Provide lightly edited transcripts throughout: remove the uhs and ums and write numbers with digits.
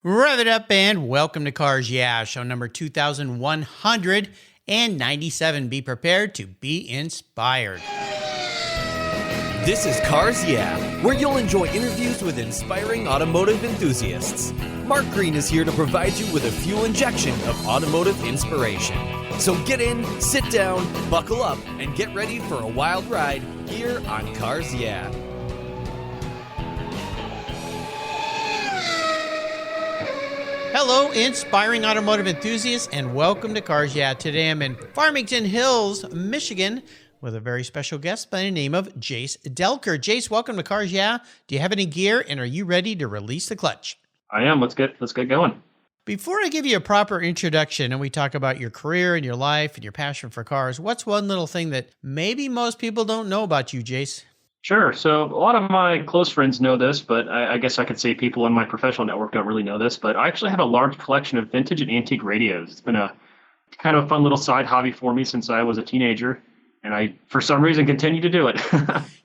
Rev it up and welcome to Cars Yeah, show number 2197. Be prepared to be inspired. This is Cars Yeah, where you'll enjoy interviews with inspiring automotive enthusiasts. Mark Green is here to provide you with a fuel injection of automotive inspiration. So get in, sit down, buckle up, and get ready for a wild ride here on Cars Yeah. Hello, inspiring automotive enthusiasts, and welcome to Cars Yeah. Today I'm in Farmington Hills, Michigan, with a very special guest by the name of Jayce Delker. Jayce, welcome to Cars Yeah. Do you have any gear, and are you ready to release the clutch? I am. Let's get going. Before I give you a proper introduction and we talk about your career and your life and your passion for cars, what's one little thing that maybe most people don't know about you, Jayce? Sure. So a lot of my close friends know this, but I guess I could say people in my professional network don't really know this, but I actually have a large collection of vintage and antique radios. It's been a kind of fun little side hobby for me since I was a teenager, and I, for some reason, continue to do it.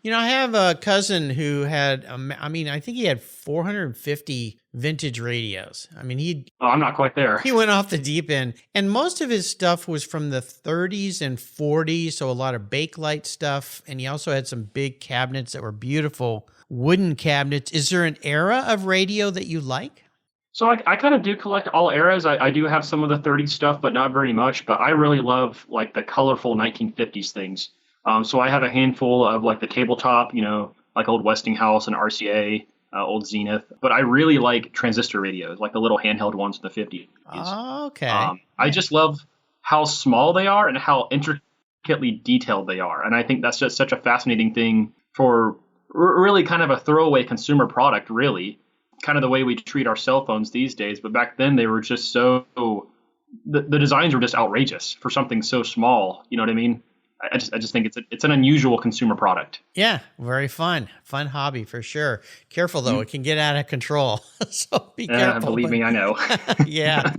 You know, I have a cousin who had, I think he had 450 vintage radios. I mean, I'm not quite there. He went off the deep end, and most of his stuff was from the 30s and 40s, so a lot of Bakelite stuff, and he also had some big cabinets that were beautiful wooden cabinets. Is there an era of radio that you like? So I kind of do collect all eras. I do have some of the 30s stuff, but not very much. But I really love like the colorful 1950s things. So I have a handful of like the tabletop, like old Westinghouse and RCA, old Zenith. But I really like transistor radios, like the little handheld ones in the 50s. Oh, okay. I just love how small they are and how intricately detailed they are. And I think that's just such a fascinating thing for really kind of a throwaway consumer product, really. Kind of the way we treat our cell phones these days, but back then they were just the designs were just outrageous for something so small. You know what I mean? I just think it's an unusual consumer product. Yeah, very fun hobby for sure. Careful though, it can get out of control. So be careful. Believe me, I know. yeah.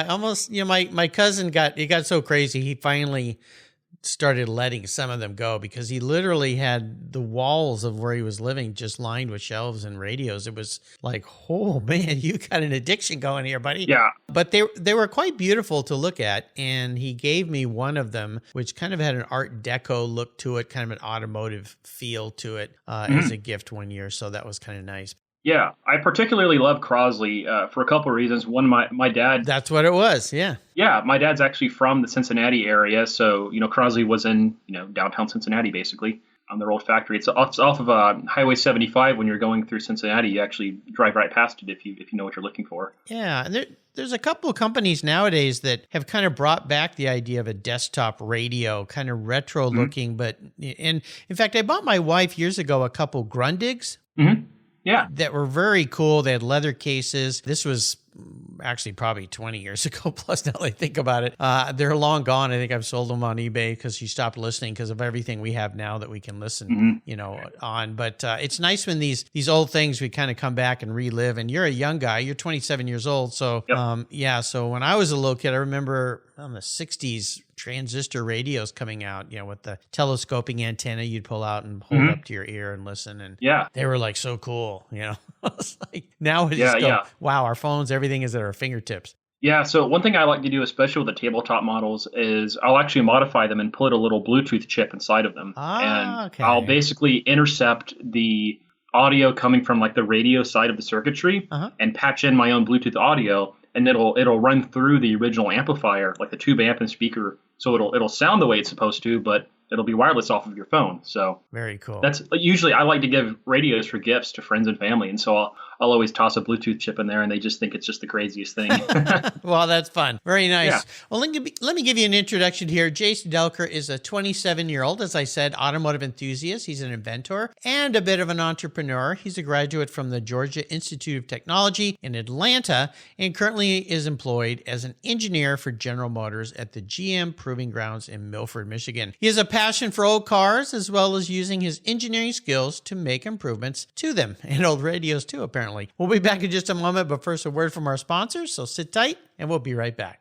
Almost. My cousin got so crazy. He finally started letting some of them go because he literally had the walls of where he was living just lined with shelves and radios. It was like, oh man, you got an addiction going here, buddy. Yeah. But they were quite beautiful to look at. And he gave me one of them, which kind of had an Art Deco look to it, kind of an automotive feel to it as a gift one year. So that was kind of nice. Yeah, I particularly love Crosley for a couple of reasons. One, my dad... That's what it was, yeah. Yeah, my dad's actually from the Cincinnati area, so, Crosley was in, downtown Cincinnati, basically, on their old factory. It's off of Highway 75. When you're going through Cincinnati, you actually drive right past it if you know what you're looking for. Yeah, and there's a couple of companies nowadays that have kind of brought back the idea of a desktop radio, kind of retro looking, and in fact, I bought my wife years ago a couple Grundigs. Mm-hmm. Yeah. That were very cool. They had leather cases. This was actually probably 20 years ago plus now that I think about it. They're long gone. I think I've sold them on eBay because she stopped listening because of everything we have now that we can listen, on. But it's nice when these old things we kind of come back and relive. And you're a young guy. You're 27 years old. So, so when I was a little kid, I remember on the 60s, transistor radios coming out, with the telescoping antenna you'd pull out and hold up to your ear and listen. And they were like so cool, It's like now we just go, wow, our phones, everything is at our fingertips. Yeah, so one thing I like to do, especially with the tabletop models, is I'll actually modify them and put a little Bluetooth chip inside of them. I'll basically intercept the audio coming from like the radio side of the circuitry and patch in my own Bluetooth audio, and it'll run through the original amplifier, like the tube amp and speaker. So it'll sound the way it's supposed to, but it'll be wireless off of your phone. So very cool. That's usually I like to give radios for gifts to friends and family, and so I'll always toss a Bluetooth chip in there, and they just think it's just the craziest thing. Well, that's fun. Very nice. Yeah. Well, let me give you an introduction here. Jayce Delker is a 27-year-old, as I said, automotive enthusiast. He's an inventor and a bit of an entrepreneur. He's a graduate from the Georgia Institute of Technology in Atlanta and currently is employed as an engineer for General Motors at the GM Proving Grounds in Milford, Michigan. He has a passion for old cars as well as using his engineering skills to make improvements to them, and old radios too, apparently. We'll be back in just a moment, but first a word from our sponsors, so sit tight and we'll be right back.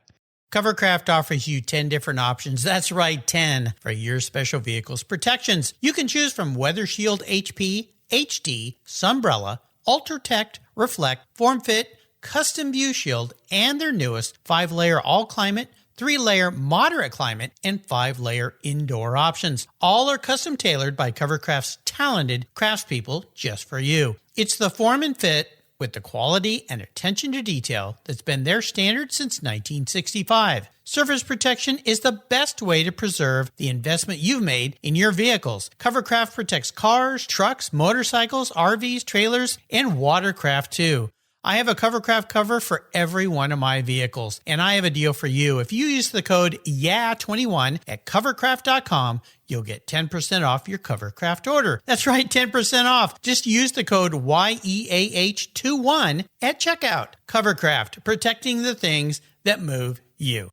Covercraft offers you 10 different options. That's right, 10 for your special vehicle's protections. You can choose from Weather Shield HP, HD, Sunbrella, UltraTech, Reflect, Form Fit, custom view shield, and their newest 5-layer all-climate, 3-layer moderate climate, and 5-layer indoor options. All are custom tailored by Covercraft's talented craftspeople just for you. It's the form and fit with the quality and attention to detail that's been their standard since 1965. Surface protection is the best way to preserve the investment you've made in your vehicles. Covercraft protects cars, trucks, motorcycles, RVs, trailers, and watercraft too. I have a Covercraft cover for every one of my vehicles, and I have a deal for you. If you use the code YEAH21 at covercraft.com, you'll get 10% off your Covercraft order. That's right, 10% off. Just use the code YEAH21 at checkout. Covercraft, protecting the things that move you.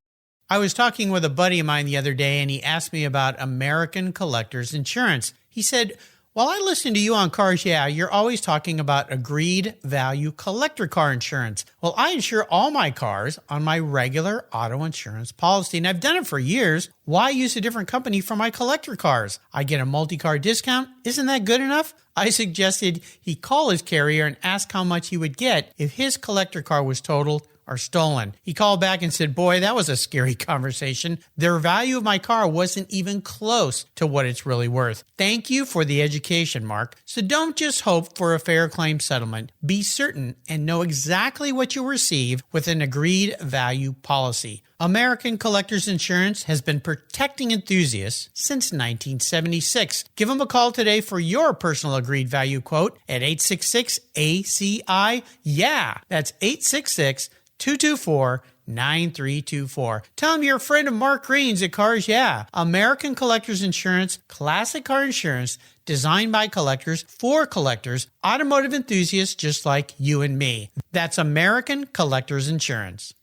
I was talking with a buddy of mine the other day, and he asked me about American Collectors Insurance. He said, "While I listen to you on Cars Yeah, you're always talking about agreed value collector car insurance." Well, I insure all my cars on my regular auto insurance policy, and I've done it for years. Why use a different company for my collector cars? I get a multi-car discount. Isn't that good enough? I suggested he call his carrier and ask how much he would get if his collector car was totaled or stolen. He called back and said, "Boy, that was a scary conversation. The value of my car wasn't even close to what it's really worth." Thank you for the education, Mark. So don't just hope for a fair claim settlement. Be certain and know exactly what you'll receive with an agreed value policy. American Collectors Insurance has been protecting enthusiasts since 1976. Give them a call today for your personal agreed value quote at 866-ACI-YEAH. That's 866-224-9324. Tell them you're a friend of Mark Green's at Cars Yeah. American Collectors Insurance, classic car insurance, designed by collectors for collectors, automotive enthusiasts just like you and me. That's American Collectors Insurance.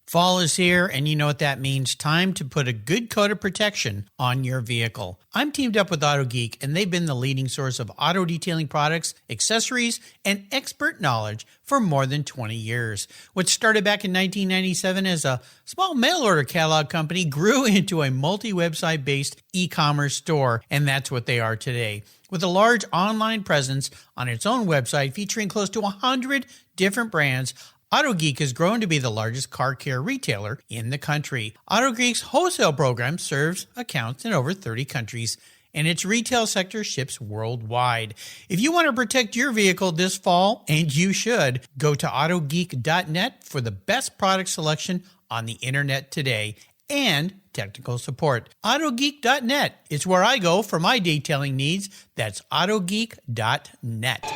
Fall is here, and you know what that means. Time to put a good coat of protection on your vehicle. I'm teamed up with AutoGeek, and they've been the leading source of auto detailing products, accessories, and expert knowledge for more than 20 years. What started back in 1997 as a small mail-order catalog company grew into a multi-website-based e-commerce store, and that's what they are today. With a large online presence on its own website featuring close to 100 different brands, AutoGeek has grown to be the largest car care retailer in the country. AutoGeek's wholesale program serves accounts in over 30 countries, and its retail sector ships worldwide. If you want to protect your vehicle this fall, and you should, go to autogeek.net for the best product selection on the internet today and technical support. Autogeek.net is where I go for my detailing needs. That's autogeek.net.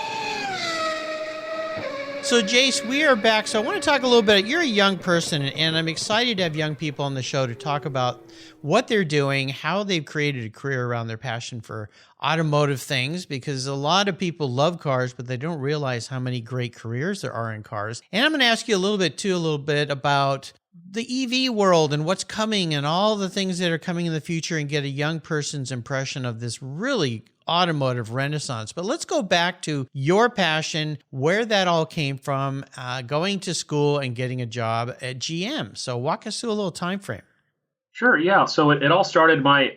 So, Jayce, we are back. So I want to talk a little bit. You're a young person, and I'm excited to have young people on the show to talk about what they're doing, how they've created a career around their passion for automotive things, because a lot of people love cars, but they don't realize how many great careers there are in cars. And I'm going to ask you a little bit about the EV world and what's coming and all the things that are coming in the future, and get a young person's impression of this really automotive renaissance. But let's go back to your passion, where that all came from, going to school and getting a job at GM. So walk us through a little time frame. Sure, yeah. So it all started, my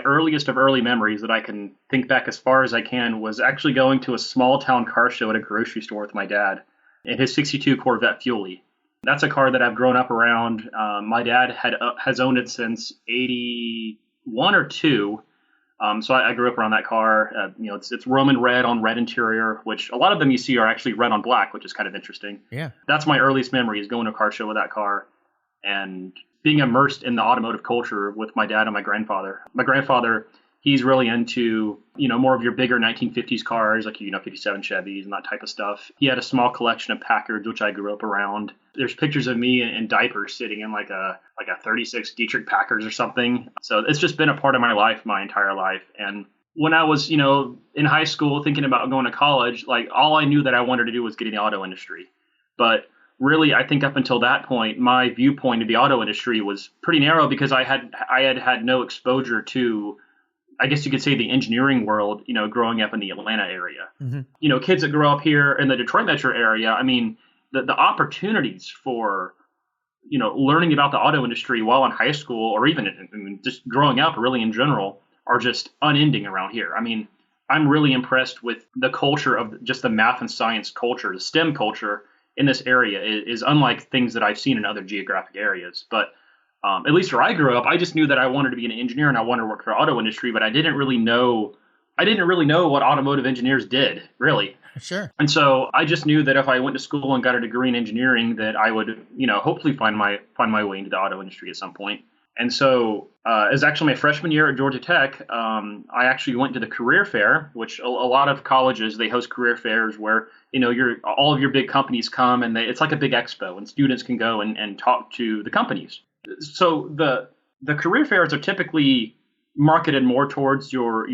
earliest of early memories that I can think back as far as I can was actually going to a small town car show at a grocery store with my dad in his 62 Corvette Fuelie. That's a car that I've grown up around. My dad has owned it since 81 or 2. So I grew up around that car. It's Roman red on red interior, which a lot of them you see are actually red on black, which is kind of interesting. Yeah. That's my earliest memory, is going to a car show with that car and being immersed in the automotive culture with my dad and my grandfather. My grandfather, he's really into, more of your bigger 1950s cars, like, 57 Chevys and that type of stuff. He had a small collection of Packards, which I grew up around. There's pictures of me in diapers sitting in like a 36 Dietrich Packards or something. So it's just been a part of my life, my entire life. And when I was, in high school thinking about going to college, like, all I knew that I wanted to do was get in the auto industry. But really, I think up until that point, my viewpoint of the auto industry was pretty narrow, because I had no exposure to, I guess you could say, the engineering world, growing up in the Atlanta area. Mm-hmm. Kids that grow up here in the Detroit metro area, I mean, the opportunities for, learning about the auto industry while in high school, or even just growing up really in general, are just unending around here. I mean, I'm really impressed with the culture of just the math and science culture, the STEM culture in this area is unlike things that I've seen in other geographic areas. But at least where I grew up, I just knew that I wanted to be an engineer and I wanted to work for the auto industry, but I didn't really know what automotive engineers did, really. Sure. And so I just knew that if I went to school and got a degree in engineering, that I would, hopefully find my way into the auto industry at some point. And so it was actually my freshman year at Georgia Tech. I actually went to the career fair, which a lot of colleges, they host career fairs where, all of your big companies come, and it's like a big expo, and students can go and talk to the companies. So the career fairs are typically marketed more towards your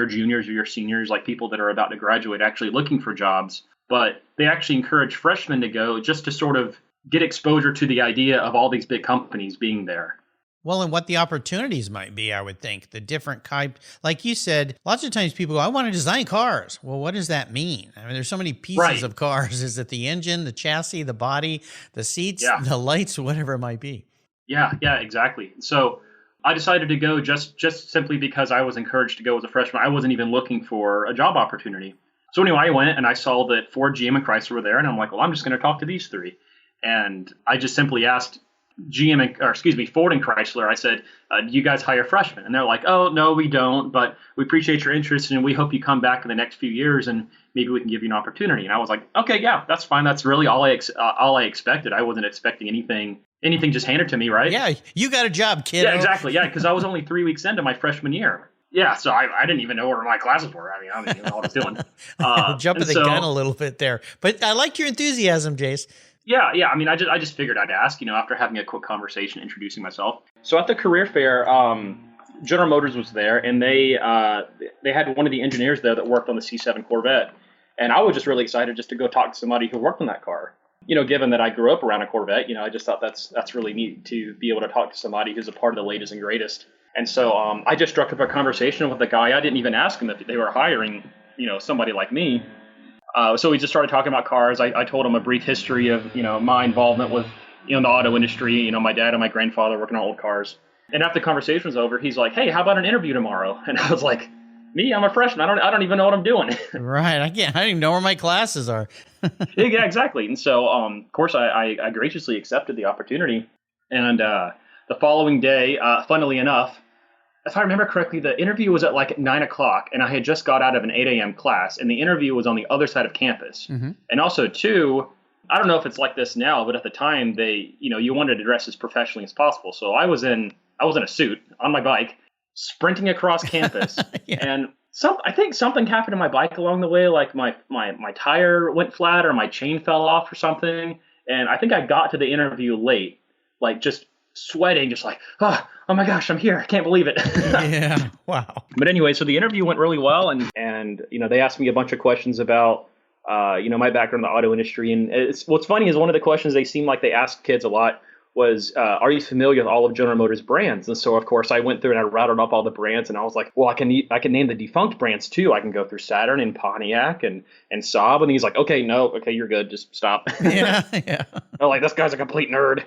juniors or your seniors, like people that are about to graduate, actually looking for jobs. But they actually encourage freshmen to go just to sort of get exposure to the idea of all these big companies being there. Well, and what the opportunities might be, I would think. The different kind, like you said, lots of times people go, I want to design cars. Well, what does that mean? I mean, there's so many pieces of cars. Is it the engine, the chassis, the body, the seats, the lights, whatever it might be? Yeah, exactly. So I decided to go just simply because I was encouraged to go as a freshman. I wasn't even looking for a job opportunity. So anyway, I went and I saw that Ford, GM, and Chrysler were there. And I'm like, well, I'm just going to talk to these three. And I just simply asked Ford and Chrysler, I said, do you guys hire freshmen? And they're like, oh, no, we don't, but we appreciate your interest and we hope you come back in the next few years and maybe we can give you an opportunity. And I was like, okay, yeah, that's fine. That's really all I expected. I wasn't expecting anything just handed to me, right? Yeah, you got a job, kid. Yeah, exactly. Yeah, because I was only 3 weeks into my freshman year. Yeah, so I didn't even know where my classes were. I didn't even know what I was doing. Jumping the gun a little bit there. But I liked your enthusiasm, Jayce. Yeah. I mean, I just figured I'd ask, after having a quick conversation, introducing myself. So at the career fair, General Motors was there, and they had one of the engineers there that worked on the C7 Corvette. And I was just really excited just to go talk to somebody who worked on that car. Given that I grew up around a Corvette, I just thought that's really neat to be able to talk to somebody who's a part of the latest and greatest. And so I just struck up a conversation with the guy. I didn't even ask him if they were hiring, somebody like me. So we just started talking about cars. I told him a brief history of, my involvement with, the auto industry, my dad and my grandfather working on old cars. And after the conversation was over, he's like, hey, how about an interview tomorrow? And I was like, me? I'm a freshman. I don't even know what I'm doing. Right. I don't even know where my classes are. Yeah, exactly. And so, of course, I graciously accepted the opportunity. And the following day, funnily enough, if I remember correctly, the interview was at like 9 o'clock, and I had just got out of an 8 a.m. class, and the interview was on the other side of campus. Mm-hmm. And also, too, I don't know if it's like this now, but at the time, you wanted to dress as professionally as possible. So I was in a suit on my bike, sprinting across campus, and I think something happened to my bike along the way, like my tire went flat or my chain fell off or something, and I think I got to the interview late, like just sweating, just like, oh my gosh, I'm here. I can't believe it. Yeah. Wow. But anyway, so the interview went really well. And they asked me a bunch of questions about, my background in the auto industry. And what's funny is one of the questions they seem like they asked kids a lot was, are you familiar with all of General Motors brands? And so, of course, I went through and I rattled off all the brands, and I was like, well, I can name the defunct brands too. I can go through Saturn and Pontiac and Saab. And he's like, okay, you're good. Just stop. Yeah. I'm like, this guy's a complete nerd.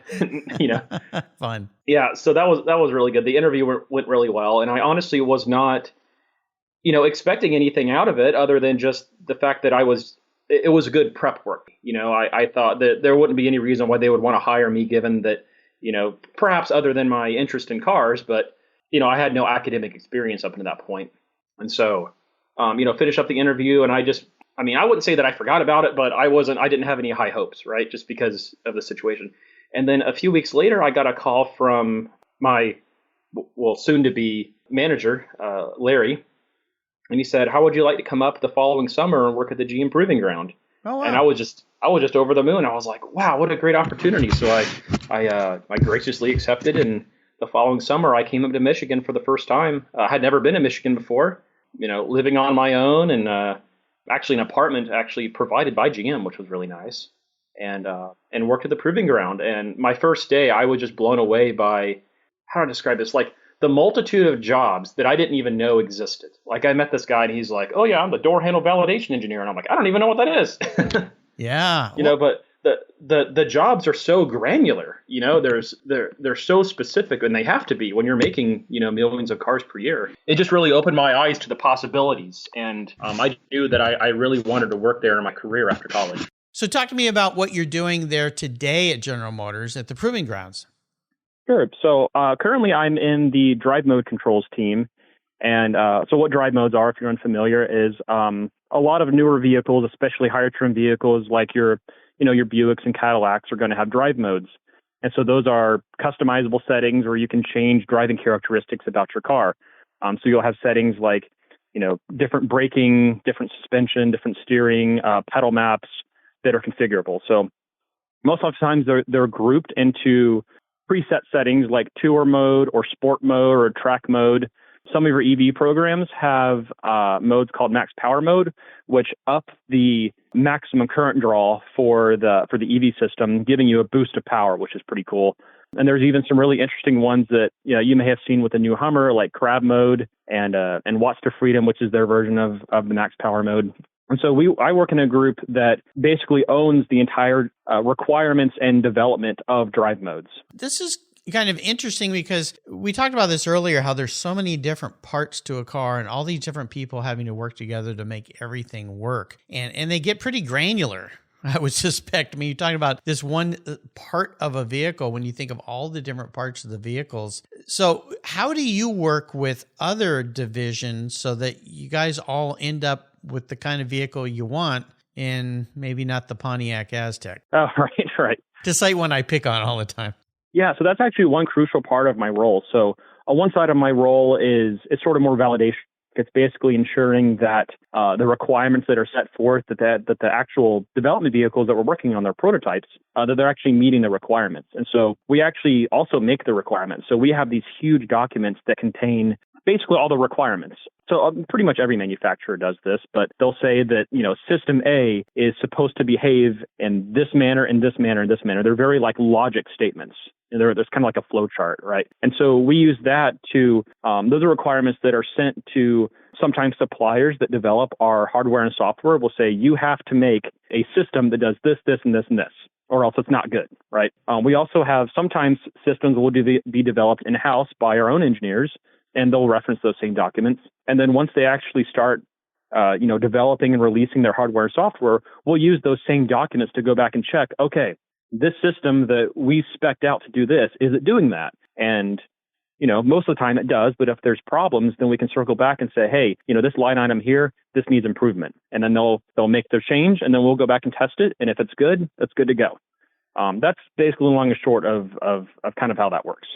Fun. Yeah. So that was really good. The interview went really well. And I honestly was not, expecting anything out of it other than just the fact that it was good prep work. I thought that there wouldn't be any reason why they would want to hire me, given that, perhaps other than my interest in cars, but, I had no academic experience up until that point. And so, finish up the interview, and I wouldn't say that I forgot about it, but I didn't have any high hopes, right? Just because of the situation. And then a few weeks later, I got a call from my, soon to be manager, Larry. And he said, how would you like to come up the following summer and work at the GM Proving Ground? Oh, wow. And I was just over the moon. I was like, wow, what a great opportunity. So I graciously accepted. And the following summer, I came up to Michigan for the first time. I had never been in Michigan before, living on my own, and actually an apartment actually provided by GM, which was really nice, and worked at the Proving Ground. And my first day, I was just blown away by, how do I describe this? Like, the multitude of jobs that I didn't even know existed. Like, I met this guy and he's like, oh yeah, I'm the door handle validation engineer. And I'm like, I don't even know what that is. Yeah. But the jobs are so granular, they're so specific, and they have to be when you're making, millions of cars per year. It just really opened my eyes to the possibilities. And I knew that I really wanted to work there in my career after college. So talk to me about what you're doing there today at General Motors at the Proving Grounds. Sure. So currently I'm in the drive mode controls team. And so what drive modes are, if you're unfamiliar, is a lot of newer vehicles, especially higher trim vehicles like your Buicks and Cadillacs are going to have drive modes. And so those are customizable settings where you can change driving characteristics about your car. So you'll have settings like, different braking, different suspension, different steering, pedal maps that are configurable. So most of the times they're grouped into preset settings like tour mode or sport mode or track mode. Some of your EV programs have modes called max power mode, which up the maximum current draw for the EV system, giving you a boost of power, which is pretty cool. And there's even some really interesting ones that you may have seen with the new Hummer, like crab mode and Watts to Freedom, which is their version of the max power mode. And so I work in a group that basically owns the entire requirements and development of drive modes. This is kind of interesting because we talked about this earlier, how there's so many different parts to a car and all these different people having to work together to make everything work. And they get pretty granular, I would suspect. I mean, you're talking about this one part of a vehicle when you think of all the different parts of the vehicles. So how do you work with other divisions so that you guys all end up with the kind of vehicle you want and maybe not the Pontiac Aztek? Oh, right. To cite one I pick on all the time. Yeah, so that's actually one crucial part of my role. So on one side of my role is sort of more validation. It's basically ensuring that the requirements that are set forth, that the actual development vehicles that we're working on, their prototypes, that they're actually meeting the requirements. And so we actually also make the requirements. So we have these huge documents that contain basically all the requirements. So pretty much every manufacturer does this, but they'll say that, system A is supposed to behave in this manner, in this manner, in this manner. They're very like logic statements. There's kind of like a flow chart, right? And so we use that to, those are requirements that are sent to sometimes suppliers that develop our hardware and software will say, you have to make a system that does this, this, and this, and this, or else it's not good, right? We also have sometimes systems will be developed in-house by our own engineers, and they'll reference those same documents. And then once they actually start, developing and releasing their hardware and software, we'll use those same documents to go back and check, okay, this system that we spec'd out to do this, is it doing that? And, most of the time it does, but if there's problems, then we can circle back and say, hey, this line item here, this needs improvement. And then they'll make their change, and then we'll go back and test it. And if it's good, it's good to go. That's basically the long and short of kind of how that works.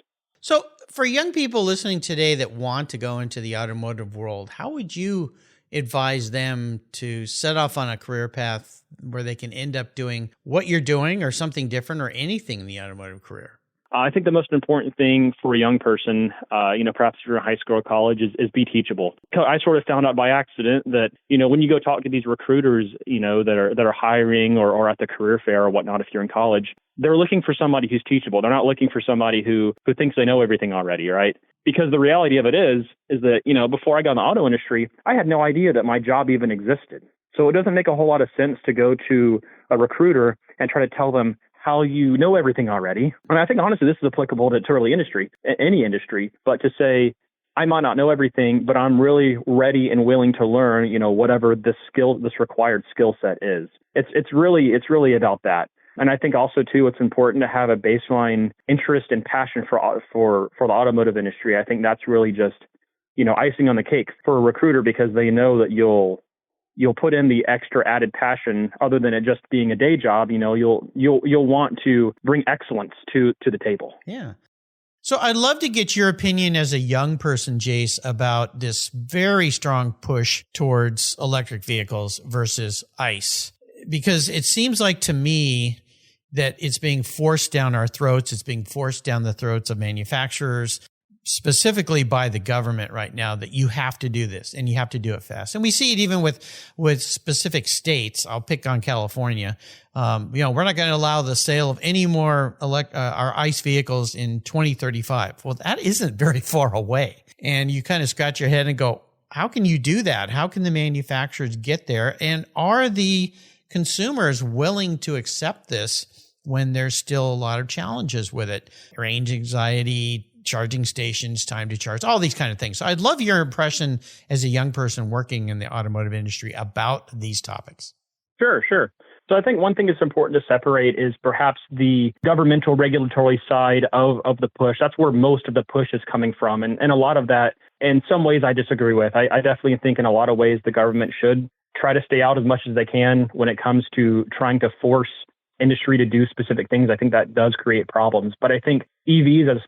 So for young people listening today that want to go into the automotive world, how would you advise them to set off on a career path where they can end up doing what you're doing or something different or anything in the automotive career? I think the most important thing for a young person, perhaps if you're in high school or college, is be teachable. I sort of found out by accident that, when you go talk to these recruiters, that are hiring or at the career fair or whatnot, if you're in college, they're looking for somebody who's teachable. They're not looking for somebody who thinks they know everything already, right? Because the reality of it is that, before I got in the auto industry, I had no idea that my job even existed. So it doesn't make a whole lot of sense to go to a recruiter and try to tell them how you know everything already. And I think, honestly, this is applicable to really any industry, but to say, I might not know everything, but I'm really ready and willing to learn, whatever this required skill set is. It's really about that. And I think also, too, it's important to have a baseline interest and passion for the automotive industry. I think that's really just, icing on the cake for a recruiter, because they know that you'll put in the extra added passion other than it just being a day job. You'll want to bring excellence to the table. Yeah. So I'd love to get your opinion as a young person, Jayce, about this very strong push towards electric vehicles versus ICE, because it seems like to me that it's being forced down our throats. It's being forced down the throats of manufacturers, specifically by the government right now, that you have to do this and you have to do it fast. And we see it even with specific states. I'll pick on California. We're not going to allow the sale of any more our ICE vehicles in 2035. Well, that isn't very far away. And you kind of scratch your head and go, how can you do that? How can the manufacturers get there? And are the consumers willing to accept this when there's still a lot of challenges with it? Range anxiety, charging stations, time to charge, all these kind of things. So I'd love your impression as a young person working in the automotive industry about these topics. Sure. So I think one thing that's important to separate is perhaps the governmental regulatory side of the push. That's where most of the push is coming from. And a lot of that, in some ways, I disagree with. I definitely think in a lot of ways the government should try to stay out as much as they can when it comes to trying to force industry to do specific things. I think that does create problems. But I think EVs as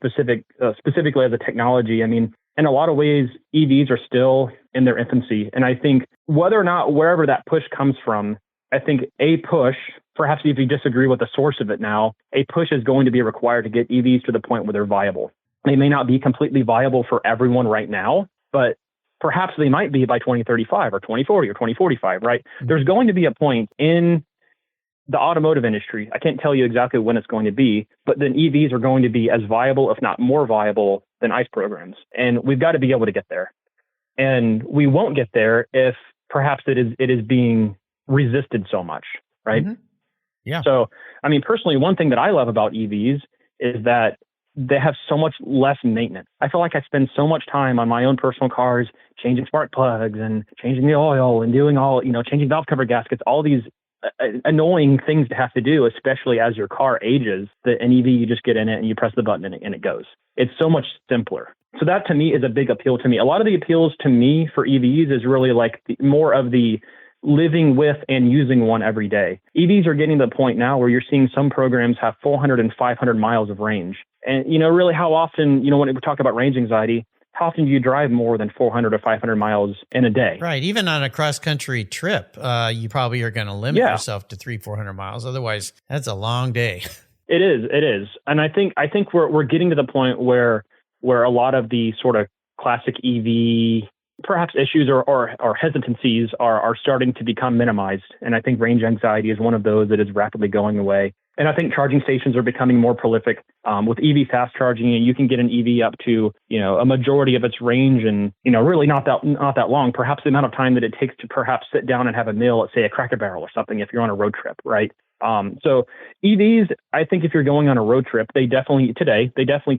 specifically as a technology, I mean, in a lot of ways, EVs are still in their infancy. And I think whether or not wherever that push comes from, I think a push, perhaps if you disagree with the source of it now, a push is going to be required to get EVs to the point where they're viable. They may not be completely viable for everyone right now, but perhaps they might be by 2035 or 2040 or 2045, right? Mm-hmm. There's going to be a point in the automotive industry, I can't tell you exactly when it's going to be, but then EVs are going to be as viable, if not more viable, than ICE programs. And we've got to be able to get there. And we won't get there if perhaps it is being resisted so much, right? Mm-hmm. Yeah. So, I mean, personally, one thing that I love about EVs is that they have so much less maintenance. I feel like I spend so much time on my own personal cars, changing spark plugs and changing the oil and doing all, changing valve cover gaskets, all these annoying things to have to do, especially as your car ages. That an EV, you just get in it and you press the button and it goes. It's so much simpler. So that to me is a big appeal to me. A lot of the appeals to me for EVs is really like more of the living with and using one every day. EVs are getting to the point now where you're seeing some programs have 400 and 500 miles of range. And, really how often, when we talk about range anxiety, how often do you drive more than 400 or 500 miles in a day? Right. Even on a cross-country trip, you probably are going to limit yourself to 300-400 miles. Otherwise, that's a long day. It is. And I think we're getting to the point where a lot of the sort of classic EV perhaps issues or hesitancies are starting to become minimized. And I think range anxiety is one of those that is rapidly going away. And I think charging stations are becoming more prolific. With EV fast charging, you can get an EV up to, a majority of its range and, really not that long, perhaps the amount of time that it takes to perhaps sit down and have a meal at, say, a Cracker Barrel or something if you're on a road trip, right? So EVs, I think if you're going on a road trip, they definitely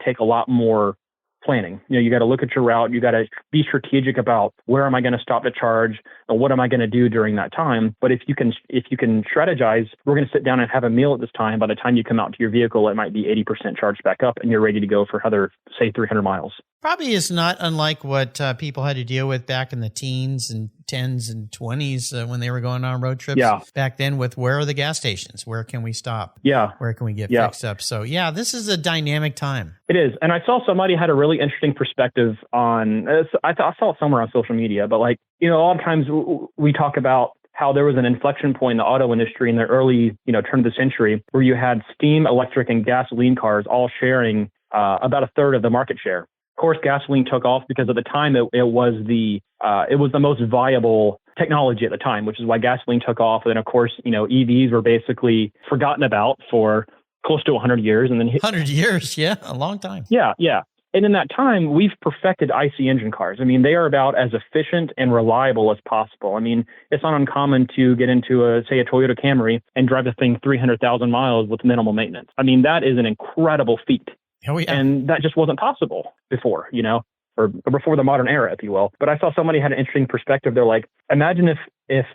take a lot more planning. You got to look at your route. You got to be strategic about where am I going to stop to charge and what am I going to do during that time. But if you can strategize, we're going to sit down and have a meal at this time. By the time you come out to your vehicle, it might be 80% charged back up and you're ready to go for another, say, 300 miles. Probably is not unlike what people had to deal with back in the teens and 10s and 20s when they were going on road trips. Yeah. Back then with where are the gas stations? Where can we stop? Yeah. Where can we get fixed up? So this is a dynamic time. It is. And I saw somebody had a really interesting perspective on, I saw it somewhere on social media, but a lot of times we talk about how there was an inflection point in the auto industry in the early, turn of the century where you had steam, electric, and gasoline cars all sharing about a third of the market share. Of course, gasoline took off because at the time it was the most viable technology at the time, which is why gasoline took off. And then, of course, EVs were basically forgotten about for close to 100 years. And then 100 years, a long time. Yeah. And in that time, we've perfected ICE engine cars. I mean, they are about as efficient and reliable as possible. I mean, it's not uncommon to get into say a Toyota Camry and drive the thing 300,000 miles with minimal maintenance. I mean, that is an incredible feat. Oh, yeah. And that just wasn't possible before, or before the modern era, if you will. But I saw somebody had an interesting perspective. They're like, imagine if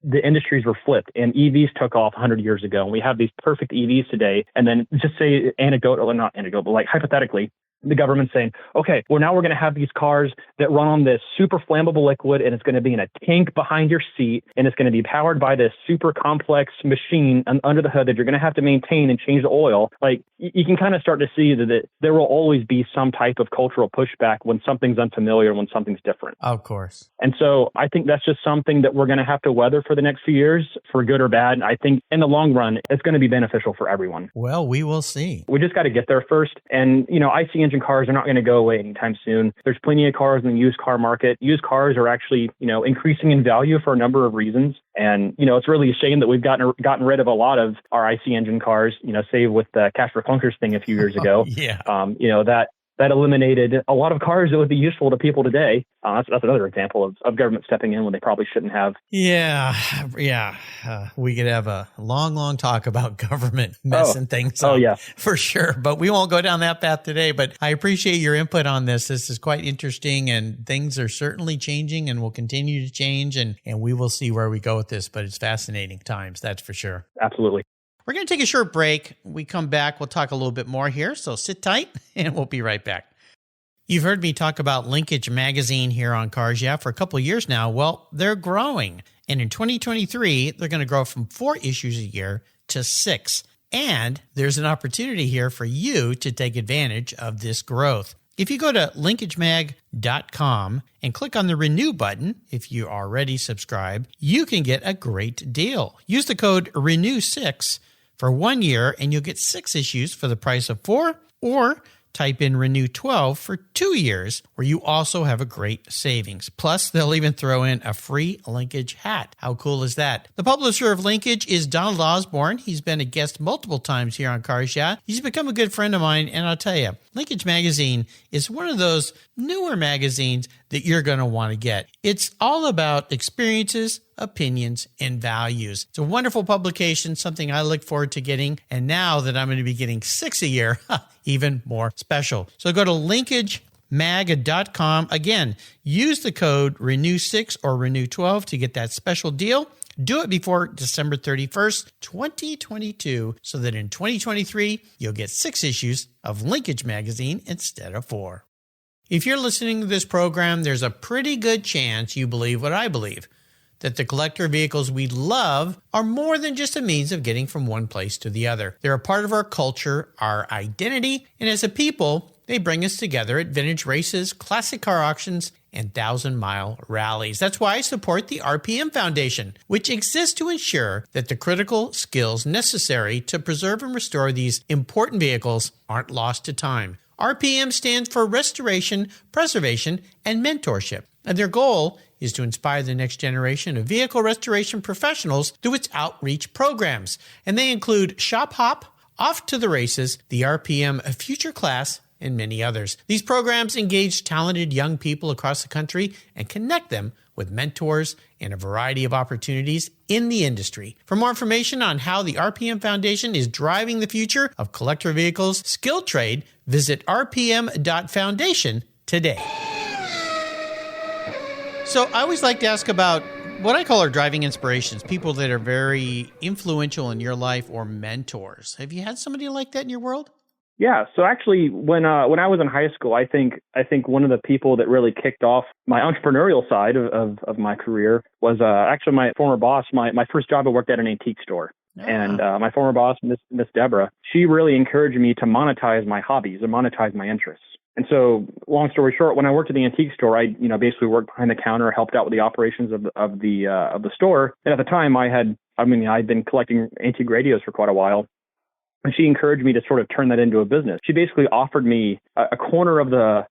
the industries were flipped and EVs took off 100 years ago and we have these perfect EVs today. And then just say but hypothetically, the government saying, okay, well, now we're going to have these cars that run on this super flammable liquid and it's going to be in a tank behind your seat and it's going to be powered by this super complex machine under the hood that you're going to have to maintain and change the oil. You can kind of start to see that there will always be some type of cultural pushback when something's unfamiliar, when something's different. Of course. And so I think that's just something that we're going to have to weather for the next few years, for good or bad. I think in the long run, it's going to be beneficial for everyone. Well, we will see. We just got to get there first. And, ICE engine cars are not going to go away anytime soon. There's plenty of cars in the used car market. Used cars are actually, increasing in value for a number of reasons. And, it's really a shame that we've gotten rid of a lot of our IC engine cars, say with the cash for clunkers thing a few years ago. Yeah. that eliminated a lot of cars that would be useful to people today. That's another example of government stepping in when they probably shouldn't have. Yeah. We could have a long talk about government messing things up. Oh, yeah. For sure. But we won't go down that path today. But I appreciate your input on this. This is quite interesting, and things are certainly changing and will continue to change. And we will see where we go with this. But it's fascinating times, that's for sure. Absolutely. We're going to take a short break. We come back, we'll talk a little bit more here. So sit tight, and we'll be right back. You've heard me talk about Linkage Magazine here on Cars Yeah for a couple of years now. Well, they're growing. And in 2023, they're going to grow from 4 issues a year to 6. And there's an opportunity here for you to take advantage of this growth. If you go to linkagemag.com and click on the Renew button, if you already subscribe, you can get a great deal. Use the code RENEW6 for 1 year, and you'll get 6 issues for the price of 4, or type in Renew 12 for 2 years, where you also have a great savings. Plus, they'll even throw in a free Linkage hat. How cool is that? The publisher of Linkage is Donald Osborne. He's been a guest multiple times here on Cars Yeah. He's become a good friend of mine, and I'll tell you, Linkage Magazine is one of those newer magazines that you're going to want to get. It's all about experiences, opinions, and values. It's a wonderful publication, something I look forward to getting. And now that I'm going to be getting 6 a year, even more special. So go to linkagemag.com. Again, use the code RENEW6 or RENEW12 to get that special deal. Do it before December 31st, 2022, so that in 2023, you'll get 6 issues of Linkage Magazine instead of 4. If you're listening to this program, there's a pretty good chance you believe what I believe, that the collector vehicles we love are more than just a means of getting from one place to the other. They're a part of our culture, our identity, and as a people, they bring us together at vintage races, classic car auctions, and 1,000-mile rallies. That's why I support the RPM Foundation, which exists to ensure that the critical skills necessary to preserve and restore these important vehicles aren't lost to time. RPM stands for Restoration, Preservation, and Mentorship, and their goal is to inspire the next generation of vehicle restoration professionals through its outreach programs. And they include Shop Hop, Off to the Races, the RPM Future Class, and many others. These programs engage talented young people across the country and connect them with mentors and a variety of opportunities in the industry. For more information on how the RPM Foundation is driving the future of collector vehicles skilled trade, visit rpm.foundation today. So I always like to ask about what I call our driving inspirations, people that are very influential in your life or mentors. Have you had somebody like that in your world? Yeah. So actually, when I was in high school, I think one of the people that really kicked off my entrepreneurial side of my career was actually my former boss. My first job, I worked at an antique store. And my former boss, Miss Deborah, she really encouraged me to monetize my hobbies and monetize my interests. And so, long story short, when I worked at the antique store, I basically worked behind the counter, helped out with the operations of the store. And at the time, I'd been collecting antique radios for quite a while. And she encouraged me to sort of turn that into a business. She basically offered me a corner of the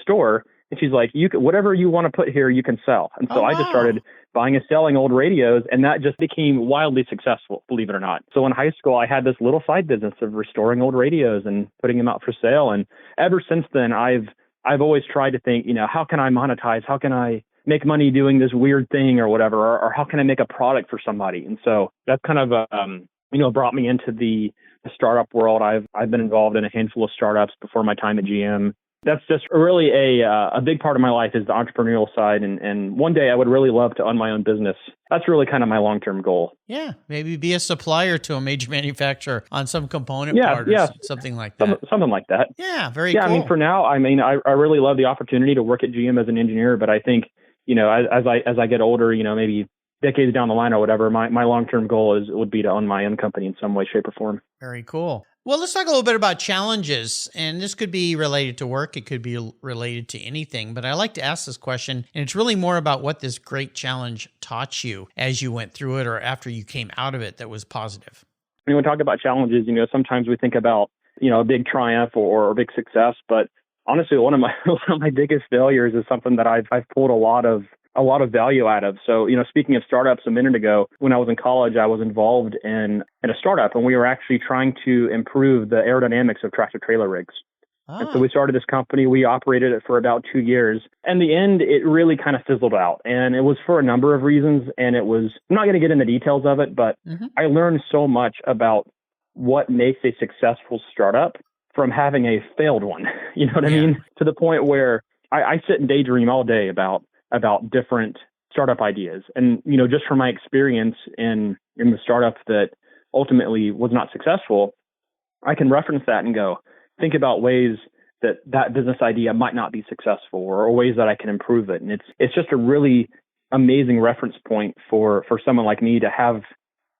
store, and she's like, whatever you want to put here, you can sell. And so I just started buying and selling old radios, and that just became wildly successful, believe it or not. So in high school, I had this little side business of restoring old radios and putting them out for sale. And ever since then, I've always tried to think, how can I monetize? How can I make money doing this weird thing or whatever, or how can I make a product for somebody? And so that's kind of brought me into the startup world. I've been involved in a handful of startups before my time at GM. That's just really a big part of my life is the entrepreneurial side. And one day I would really love to own my own business. That's really kind of my long-term goal. Yeah. Maybe be a supplier to a major manufacturer on some component part or something like that. Something like that. Yeah. Very cool. Yeah. I mean, for now, I really love the opportunity to work at GM as an engineer, but I think, as I get older, maybe decades down the line or whatever, my long-term goal would be to own my own company in some way, shape, or form. Very cool. Well, let's talk a little bit about challenges, and this could be related to work. It could be related to anything, but I like to ask this question, and it's really more about what this great challenge taught you as you went through it or after you came out of it that was positive. When we talk about challenges, sometimes we think about, a big triumph or a big success, but honestly, one of my biggest failures is something that I've pulled a lot of value out of. So, speaking of startups a minute ago, when I was in college, I was involved in a startup, and we were actually trying to improve the aerodynamics of tractor trailer rigs. And so we started this company. We operated it for about 2 years. In the end, it really kind of fizzled out. And it was for a number of reasons. And it was, I'm not going to get into details of it, but I learned so much about what makes a successful startup from having a failed one. You know what I mean? To the point where I sit and daydream all day about different startup ideas. And, you know, just from my experience in the startup that ultimately was not successful, I can reference that and go, think about ways that business idea might not be successful or ways that I can improve it. And it's just a really amazing reference point for someone like me to have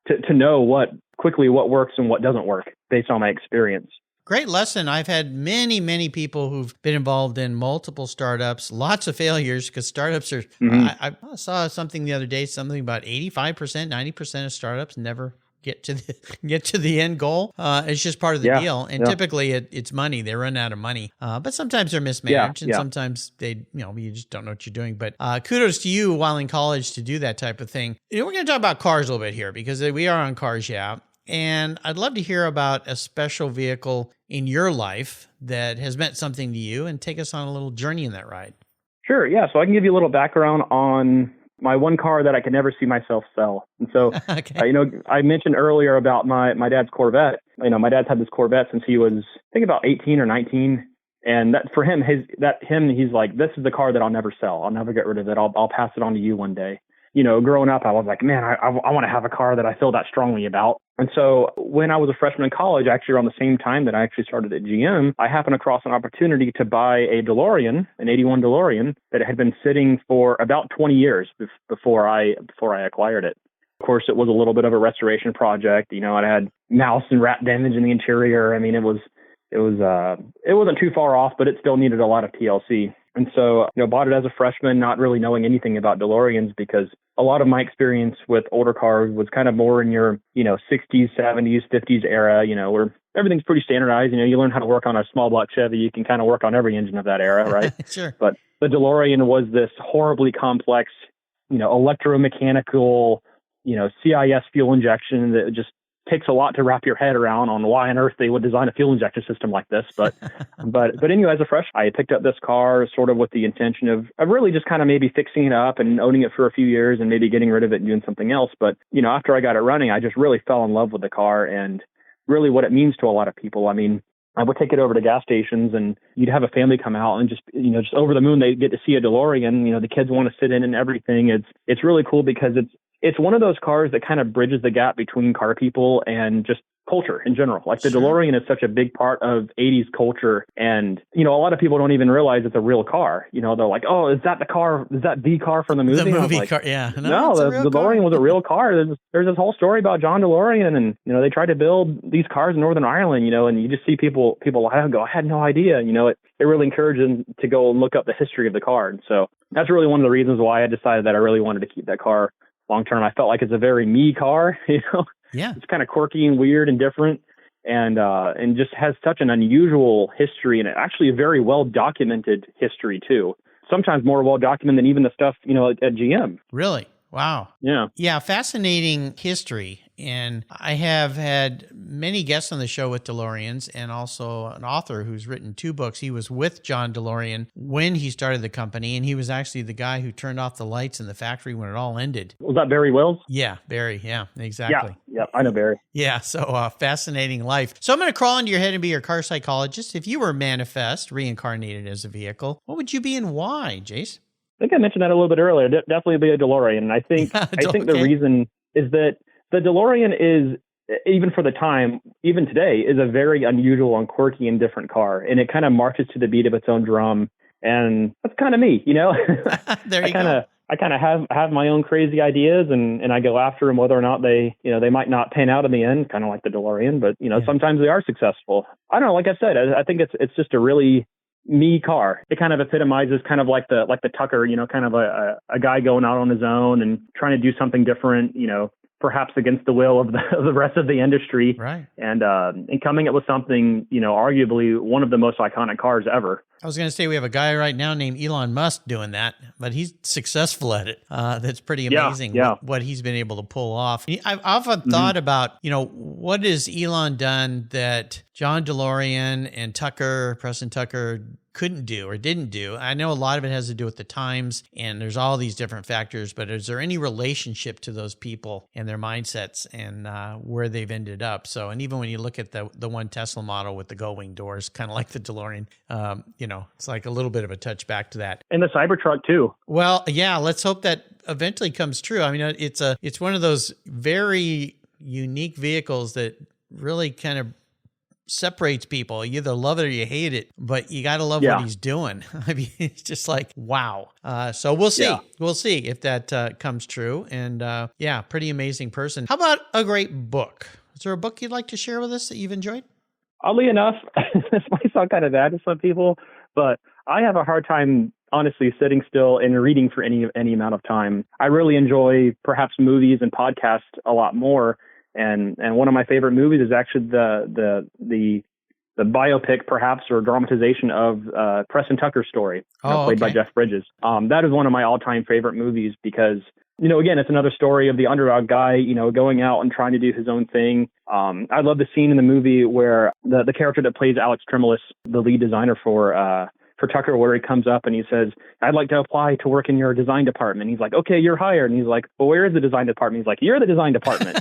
to know what works and what doesn't work based on my experience. Great lesson. I've had many, many people who've been involved in multiple startups, lots of failures because startups are, I saw something the other day, something about 85%, 90% of startups never get to the end goal. It's just part of the deal. And typically it's money. They run out of money. But sometimes they're mismanaged and sometimes they, you just don't know what you're doing. But kudos to you while in college to do that type of thing. We're going to talk about cars a little bit here because we are on Cars Yeah. And I'd love to hear about a special vehicle in your life that has meant something to you and take us on a little journey in that ride. Sure. Yeah. So I can give you a little background on my one car that I could never see myself sell. And so, I mentioned earlier about my dad's Corvette. My dad's had this Corvette since he was, I think, about 18 or 19. And that for him, he's like, this is the car that I'll never sell. I'll never get rid of it. I'll pass it on to you one day. Growing up, I was like, man, I want to have a car that I feel that strongly about. And so when I was a freshman in college, actually around the same time that I actually started at GM, I happened across an opportunity to buy a DeLorean, an 81 DeLorean that had been sitting for about 20 years before I acquired it. Of course, it was a little bit of a restoration project. It had mouse and rat damage in the interior. I mean, it wasn't too far off, but it still needed a lot of TLC. And so, bought it as a freshman, not really knowing anything about DeLoreans because a lot of my experience with older cars was kind of more in your, 60s, 70s, 50s era, where everything's pretty standardized. You learn how to work on a small block Chevy. You can kind of work on every engine of that era, right? Sure. But the DeLorean was this horribly complex, electromechanical, CIS fuel injection that just takes a lot to wrap your head around on why on earth they would design a fuel injection system like this. But anyway, as a fresh, I picked up this car sort of with the intention of really just kind of maybe fixing it up and owning it for a few years and maybe getting rid of it and doing something else. But, after I got it running, I just really fell in love with the car and really what it means to a lot of people. I mean, I would take it over to gas stations and you'd have a family come out and just over the moon, they get to see a DeLorean, the kids want to sit in and everything. It's really cool because it's one of those cars that kind of bridges the gap between car people and just culture in general. Like the DeLorean is such a big part of 80s culture. And, a lot of people don't even realize it's a real car. They're like, oh, is that the car? Is that the car from the movie? The movie like, car, yeah. No, the DeLorean was a real car. There's this whole story about John DeLorean and, they tried to build these cars in Northern Ireland, and you just see people lie and go, I had no idea. It really encourages them to go and look up the history of the car. And so that's really one of the reasons why I decided that I really wanted to keep that car long term. I felt like it's a very me car, Yeah. It's kind of quirky and weird and different and just has such an unusual history and actually a very well documented history too. Sometimes more well documented than even the stuff, at GM. Really? Wow. Yeah. Yeah. Fascinating history. And I have had many guests on the show with DeLoreans and also an author who's written 2 books. He was with John DeLorean when he started the company, and he was actually the guy who turned off the lights in the factory when it all ended. Was that Barry Wills? Yeah, Barry. Yeah, exactly. Yeah, I know Barry. Yeah, so fascinating life. So I'm going to crawl into your head and be your car psychologist. If you were manifest, reincarnated as a vehicle, what would you be and why, Jayce? I think I mentioned that a little bit earlier. Definitely be a DeLorean. And I think the reason is that the DeLorean is, even for the time, even today, is a very unusual and quirky and different car. And it kind of marches to the beat of its own drum. And that's kind of me, There you go. I kind of have my own crazy ideas and I go after them, whether or not they might not pan out in the end, kind of like the DeLorean, but sometimes they are successful. I don't know. Like I said, I think it's just a really me car. It kind of epitomizes kind of like the Tucker, kind of a guy going out on his own and trying to do something different, perhaps against the will of the rest of the industry. Right. And coming up with something, arguably one of the most iconic cars ever. I was going to say we have a guy right now named Elon Musk doing that, but he's successful at it. That's pretty amazing what he's been able to pull off. I've often thought about, what has Elon done that John DeLorean and Preston Tucker couldn't do or didn't do. I know a lot of it has to do with the times and there's all these different factors, but is there any relationship to those people and their mindsets and where they've ended up? So, and even when you look at the one Tesla model with the gull-wing doors, kind of like the DeLorean, it's like a little bit of a touch back to that. And the Cybertruck too. Well, yeah, let's hope that eventually comes true. I mean, it's one of those very unique vehicles that really kind of separates people. You either love it or you hate it, but you got to love what he's doing. I mean, it's just like, wow. So we'll see. Yeah. We'll see if that comes true. And pretty amazing person. How about a great book? Is there a book you'd like to share with us that you've enjoyed? Oddly enough, this might sound kind of bad to some people, but I have a hard time honestly sitting still and reading for any amount of time. I really enjoy perhaps movies and podcasts a lot more. And one of my favorite movies is actually the biopic, perhaps, or dramatization of Preston Tucker's story, played by Jeff Bridges. That is one of my all-time favorite movies because, again, it's another story of the underdog guy, going out and trying to do his own thing. I love the scene in the movie where the character that plays Alex Tremolis, the lead designer for Tucker, where he comes up and he says, "I'd like to apply to work in your design department." He's like, "Okay, you're hired." And he's like, "Well, where is the design department?" He's like, "You're the design department."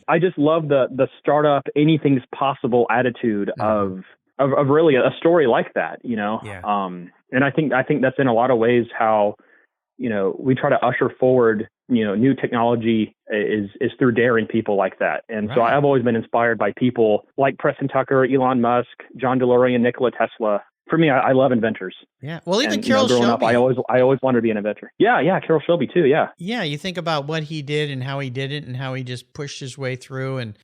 I just love the startup, anything's possible attitude of really a story like that, Yeah. And I think that's in a lot of ways how, we try to usher forward, new technology is through daring people like that. And so I've always been inspired by people like Preston Tucker, Elon Musk, John DeLorean, Nikola Tesla. For me, I love inventors. Yeah. Well, even Carroll Shelby. Up, I always wanted to be an inventor. Yeah. Carroll Shelby too. Yeah. Yeah. You think about what he did and how he did it and how he just pushed his way through and,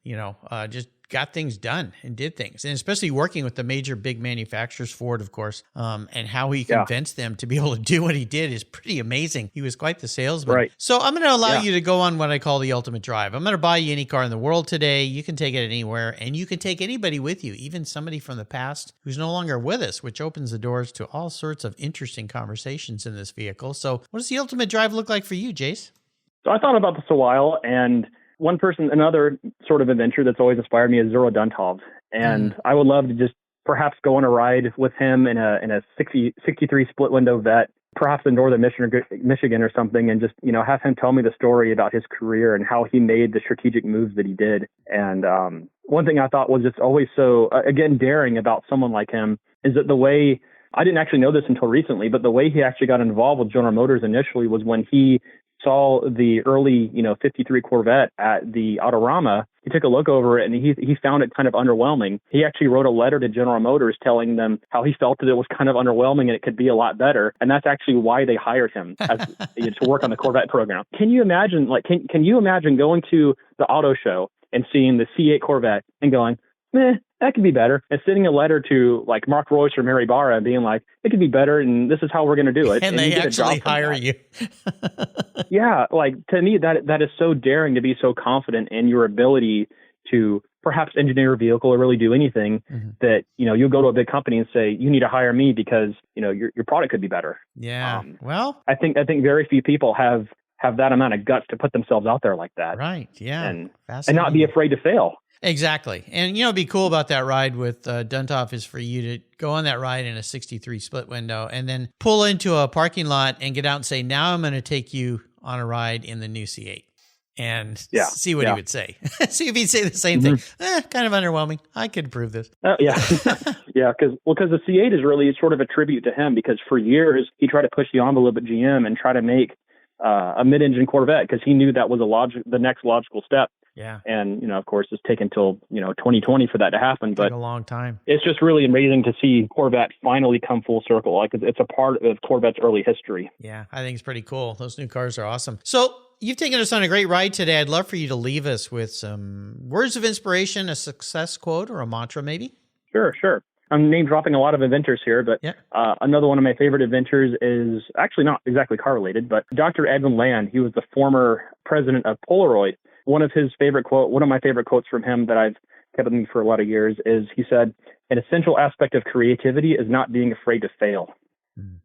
just got things done and did things. And especially working with the major big manufacturers, Ford, of course, and how he convinced them to be able to do what he did is pretty amazing. He was quite the salesman. Right. So I'm going to allow you to go on what I call the ultimate drive. I'm going to buy you any car in the world today. You can take it anywhere and you can take anybody with you, even somebody from the past who's no longer with us, which opens the doors to all sorts of interesting conversations in this vehicle. So what does the ultimate drive look like for you, Jayce? So I thought about this a while, and another sort of adventure that's always inspired me is Zero Duntov. And I would love to just perhaps go on a ride with him in a 63 split window vet, perhaps in northern Michigan or something, and just, have him tell me the story about his career and how he made the strategic moves that he did. And one thing I thought was just always so, again, daring about someone like him is that the way, I didn't actually know this until recently, but the way he actually got involved with General Motors initially was when he saw the early, 53 Corvette at the Autorama. He took a look over it and he found it kind of underwhelming. He actually wrote a letter to General Motors telling them how he felt that it was kind of underwhelming and it could be a lot better. And that's actually why they hired him to work on the Corvette program. Can you imagine, can you imagine going to the auto show and seeing the C8 Corvette and going, that could be better, and sending a letter to like Mark Royce or Mary Barra and being like, it could be better and this is how we're going to do it. And they actually hire you. Yeah. To me, that is so daring to be so confident in your ability to perhaps engineer a vehicle or really do anything that, you'll go to a big company and say, you need to hire me because, your product could be better. Yeah. I think very few people have that amount of guts to put themselves out there like that. Right. Yeah. And not be afraid to fail. Exactly. And, what'd be cool about that ride with Duntov is for you to go on that ride in a 63 split window and then pull into a parking lot and get out and say, now I'm going to take you on a ride in the new C8 and see what he would say. See if he'd say the same thing. Kind of underwhelming. I could approve this. Yeah. Yeah. Because the C8 is really sort of a tribute to him because for years he tried to push the envelope at GM and try to make a mid-engine Corvette because he knew that was the next logical step. Yeah. And, of course, it's taken till, 2020 for that to happen. But a long time. It's just really amazing to see Corvette finally come full circle. Like it's a part of Corvette's early history. Yeah, I think it's pretty cool. Those new cars are awesome. So you've taken us on a great ride today. I'd love for you to leave us with some words of inspiration, a success quote or a mantra maybe. Sure. I'm name dropping a lot of inventors here, but another one of my favorite inventors is actually not exactly car related, but Dr. Edwin Land. He was the former president of Polaroid. One of my favorite quotes from him that I've kept with me for a lot of years, is he said, an essential aspect of creativity is not being afraid to fail.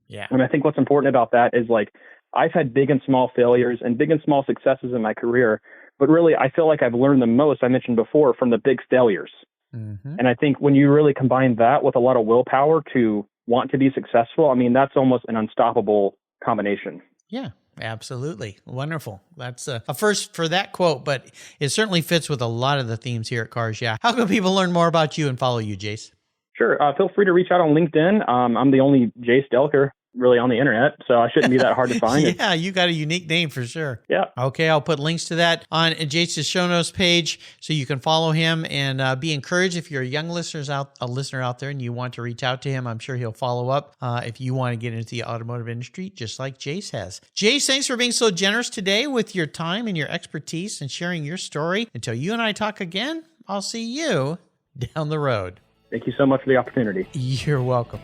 Yeah. And I think what's important about that is like, I've had big and small failures and big and small successes in my career, but really I feel like I've learned the most, I mentioned before, from the big failures. Mm-hmm. And I think when you really combine that with a lot of willpower to want to be successful, I mean, that's almost an unstoppable combination. Yeah, absolutely. Wonderful. That's a first for that quote, but it certainly fits with a lot of the themes here at Cars Yeah. How can people learn more about you and follow you, Jayce? Sure. Feel free to reach out on LinkedIn. I'm the only Jayce Delker really on the internet, so I shouldn't be that hard to find. Yeah, you got a unique name for sure. Yeah. Okay, I'll put links to that on Jayce's show notes page so you can follow him and be encouraged if you're a young listener out there and you want to reach out to him. I'm sure he'll follow up if you want to get into the automotive industry, just like Jayce has. Jayce, thanks for being so generous today with your time and your expertise and sharing your story. Until you and I talk again, I'll see you down the road. Thank you so much for the opportunity. You're welcome.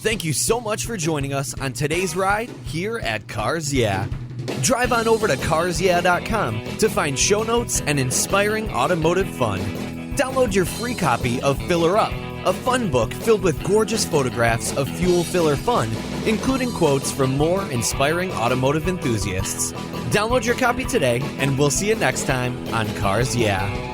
Thank you so much for joining us on today's ride here at Cars Yeah. Drive on over to carsyeah.com to find show notes and inspiring automotive fun. Download your free copy of Filler Up, a fun book filled with gorgeous photographs of fuel filler fun, including quotes from more inspiring automotive enthusiasts. Download your copy today, and we'll see you next time on Cars Yeah.